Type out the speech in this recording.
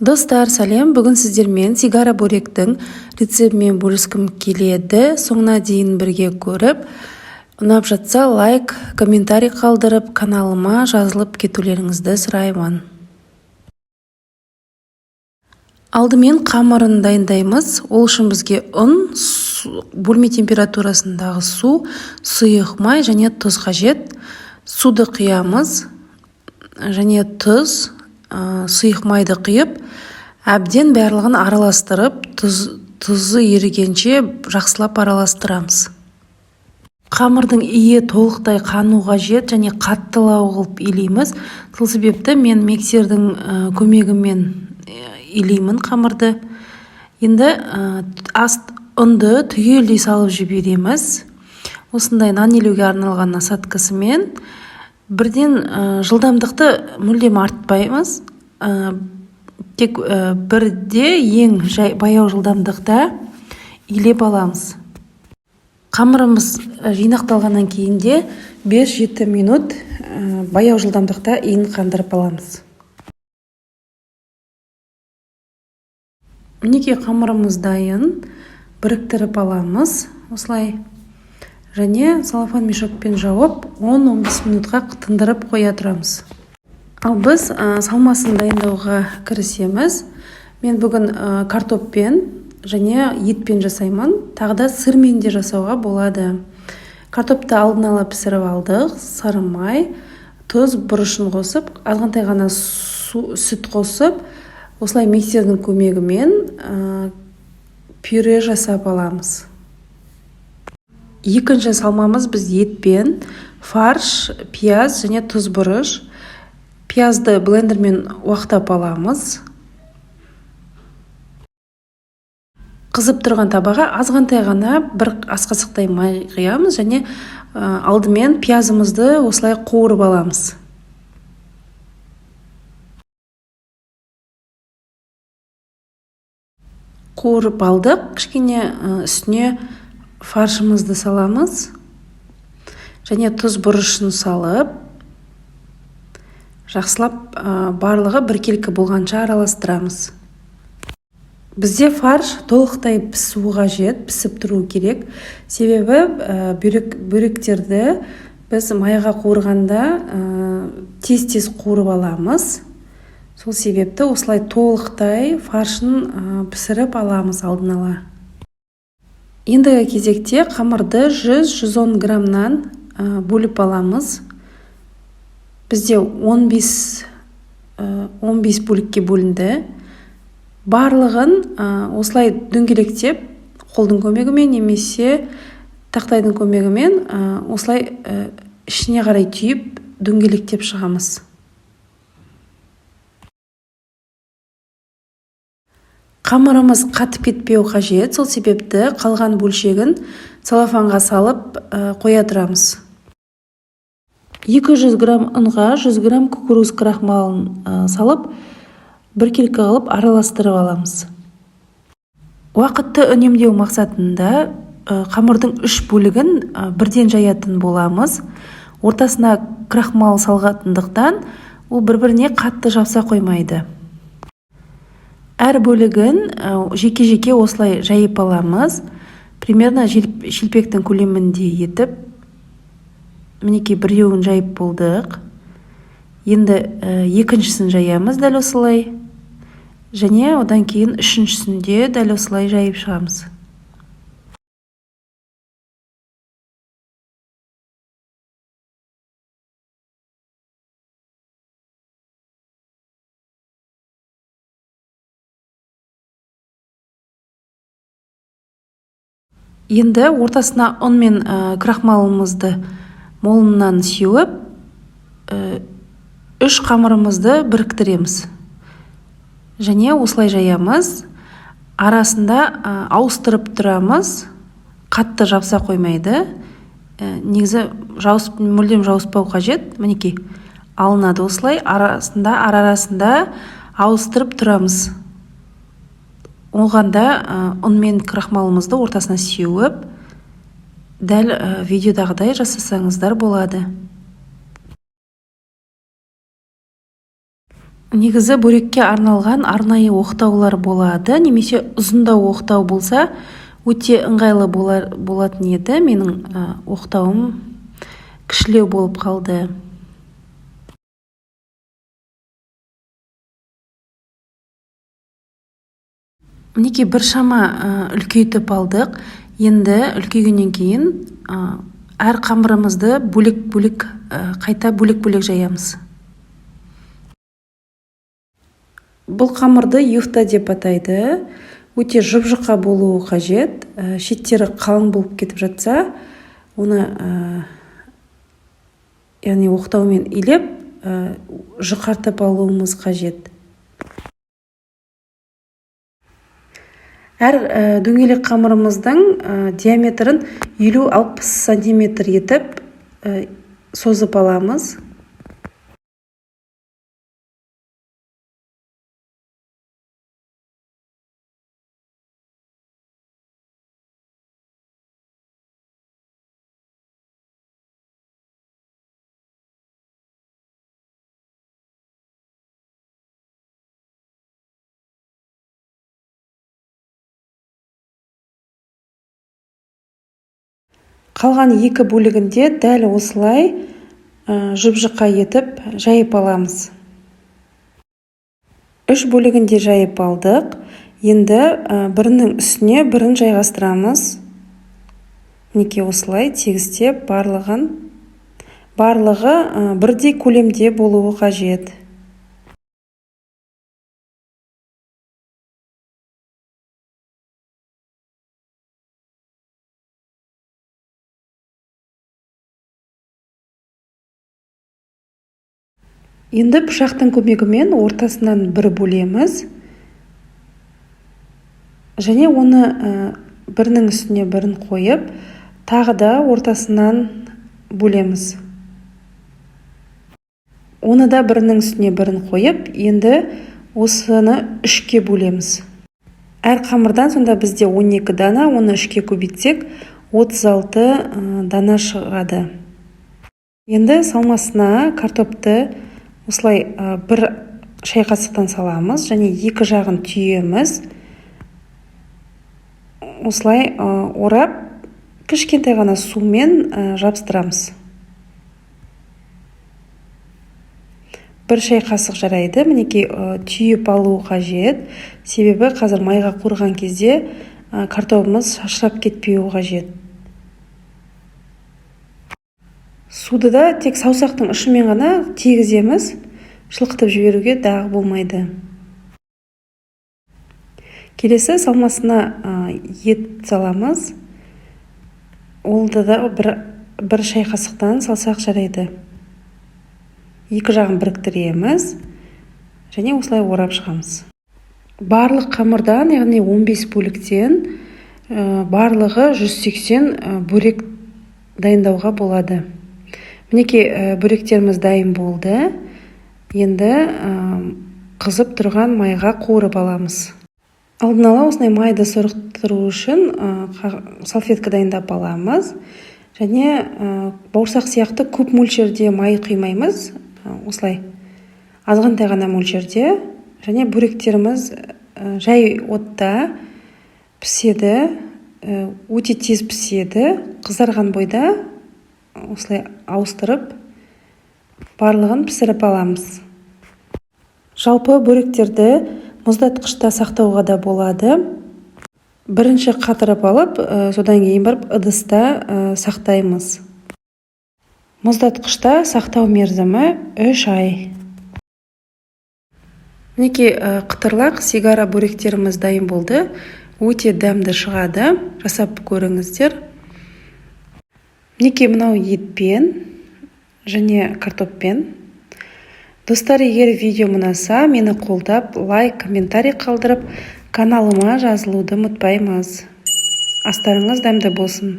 Достар, сәлем. Бүгін сіздермен сигара буректің рецептімен бөліскім келеді. Соңына дейін бірге көріп, ұнап жатса лайк, комментарий қалдырып, каналыма жазылып кетулеріңізді сұраймын. Алдымен қамырын дайындаймыз. Ол үшін бізге ұн, бөлме температурасындағы су, сұйық май және тұз қажет. Суды құямыз және тұз, сұйық майды құйып, әбден барлығын араластырып, тұзы ерігенше жақсылап араластырамыз. Қамырдың иі толықтай қану қажет және қаттылау қылып илейміз. Сол себепті мен миксердің көмегімен илеймін қамырды. Енді ұнды түгелдей салып жібереміз. Осындай нан илеуге арналған насадкасымен бірден жылдамдықты мүлдем артпаймыз. Тек бірде ең баяу жылдамдықта илеп аламыз. Қамырымыз жинақталғаннан кейінде 5-7 минут баяу жылдамдықта иін қандырып аламыз. Мінекей қамырымыз дайын, біріктіріп аламыз осылай. Және салафан мешокпен жауып 10-15 минутқа тындырып қоя тұрамыз. Ал біз салмасын дайындауға кірісеміз. Мен бүгін картоппен және етпен жасаймын. Тағы да сырмен де жасауға болады. Картопты алдын ала пісіріп алдық. Сары май, тұз, бұрышын қосып, азғантай ғана сүт қосып, осылай миксердің көмегімен пюре жасап аламыз. Екінші салмамыз біз етпен фарш, пияз және тұз, бұрыш. Пиязды блендермен уақтап аламыз. Қызып тұрған табаға азғантай ғана бір ас қасықтай май құямыз және алдымен пиязымызды осылай қуырып аламыз. Қуырып алдық, кішкене үстіне фаршымызды саламыз және тұз, бұрышын салып, жақсылап барлығы біркелкі болғанша араластырамыз. Бізде фарш толықтай пісуі қажет, пісіп тұру керек. Себебі бөректерді біз майға қуырғанда тез-тез қуырып аламыз. Сол себепті осылай толықтай фаршын пісіріп аламыз алдын ала. Ендігі кезекте қамырды 100-110 граммнан бөліп аламыз. Бізде 15 бөлікке бөлінді. Барлығын осылай дөңгелектеп, қолдың көмегімен немесе тақтайдың көмегімен осылай ішіне қарай түйіп дөңгелектеп шығамыз. Қамырымыз қатып кетпеу қажет, сол себепті қалған бөлшегін салафанға салып қоя тұрамыз. 200 грамм ұнға 100 грамм кукуруз крахмалын салып, біркелкі қылып араластырып аламыз. Уақытты үнемдеу мақсатында қамырдың 3 бөлігін бірден жаятын боламыз. Ортасына крахмал салғатындықтан ол бір-біріне қатты жапса қоймайды. Әр бөлігін жеке-жеке осылай жайып аламыз. Примерно шелпектің көлемінде етіп, мінекей біреуін жайып болдық. Енді екіншісін жаямыз дәл осылай. Және одан кейін үшіншісінде дәл осылай жайып шығамыз. Енді ортасына ұн мен крахмалымызды молынан сеуіп, 3 қамырымызды біріктіреміз. Және осылай жаямыз. Арасында ауыстырып тұрамыз. Қатты жапса қоймайды. Негізі мүлдем жауыспау қажет. Мінекей алынады осылай. Арасында ауыстырып тұрамыз. Оғанда ұн мен крахмалымызды ортасына сеуіп, дәл видеодағыдай жасасаңыздар болады. Негізі бөрекке арналған арнайы оқтаулар болады, немесе ұзындау оқтау болса өте ыңғайлы болатын еді. Менің оқтауым кішілеу болып қалды. Мінекей біршама үлкейтіп алдық. Енді үлкейгеннен кейін әр қамырымызды бөлек-бөлек қайта бөлек-бөлек жаямыз. Бұл қамырды юфта деп атайды. Өте жұп-жұқа болуы қажет. Шеттері қалың болып кетіп жатса, оны яғни оқтаумен илеп жұқартып алуымыз қажет. Әр дөңгелек қамырымыздың диаметрін 50-60 сантиметр етіп созып аламыз. Қалған екі бөлігінде дәл осылай жұп-жұқа етіп жайып аламыз. 3 бөлігінде жайып алдық. Енді бірінің үстіне бірін жайғастырамыз. Мінекей осылай тегістеп барлығы бірдей көлемде болуы қажет. Енді пышақтың көмегімен ортасынан бір бөлеміз. Және оны бірінің үстіне бірін қойып, тағы да ортасынан бөлеміз. Оны да бірінің үстіне бірін қойып, енді осыны 3-ке бөлеміз. Әр қамырдан сонда бізде 12 дана, оны 3-ке көбейтсек, 36 дана шығады. Енді салмасына картопты осылай бір шай қасықтан саламыз, және екі жағын түйеміз. Осылай орап, кішкентай ғана сумен жабыстырамыз. Бір шай қасық жарайды. Мінекей түйіп алу қажет. Себебі қазір майға қорған кезде картопымыз шашырап кетпеуі қажет. Суды да тек саусақтың ұшымен ғана тегіземіз. Шылқытып жіберуге дағы болмайды. Келесі салмасына ет саламыз. Олды да бір шай қасықтан салсақ жарайды. Екі жағын біріктіреміз. Және осылай орап шығамыз. Барлық қамырдан, яғни 15 бөліктен барлығы 180 бөрек дайындауға болады. Мінекей бөректеріміз дайын болды. Енді қызып тұрған майға қуырып аламыз. Алдын ала осындай майды сорғықтыру үшін салфетка дайындап аламыз. Және бауырсақ сияқты көп мөлшерде май құймаймыз. Осылай азғантай ғана мөлшерде. Және бөректеріміз жай отта піседі, өте тез піседі. Қызарған бойда осылай ауыстырып, барлығын пісіріп аламыз. Жалпы бөректерді мұздатқышта сақтауға да болады. Бірінші қатырып алып, содан кейін барып ыдыста сақтаймыз. Мұздатқышта сақтау мерзімі 3 ай. Мінекей қытырлақ сигара бөректеріміз дайын болды. Өте дәмді шығады. Жасап көріңіздер. Мінекей мынау етпен және картоппен. Достар, егер видео ұнаса, мені қолдап, лайк, комментарий қалдырып, каналыма жазылуды ұмытпаймыз. Астарыңыз дәмді болсын.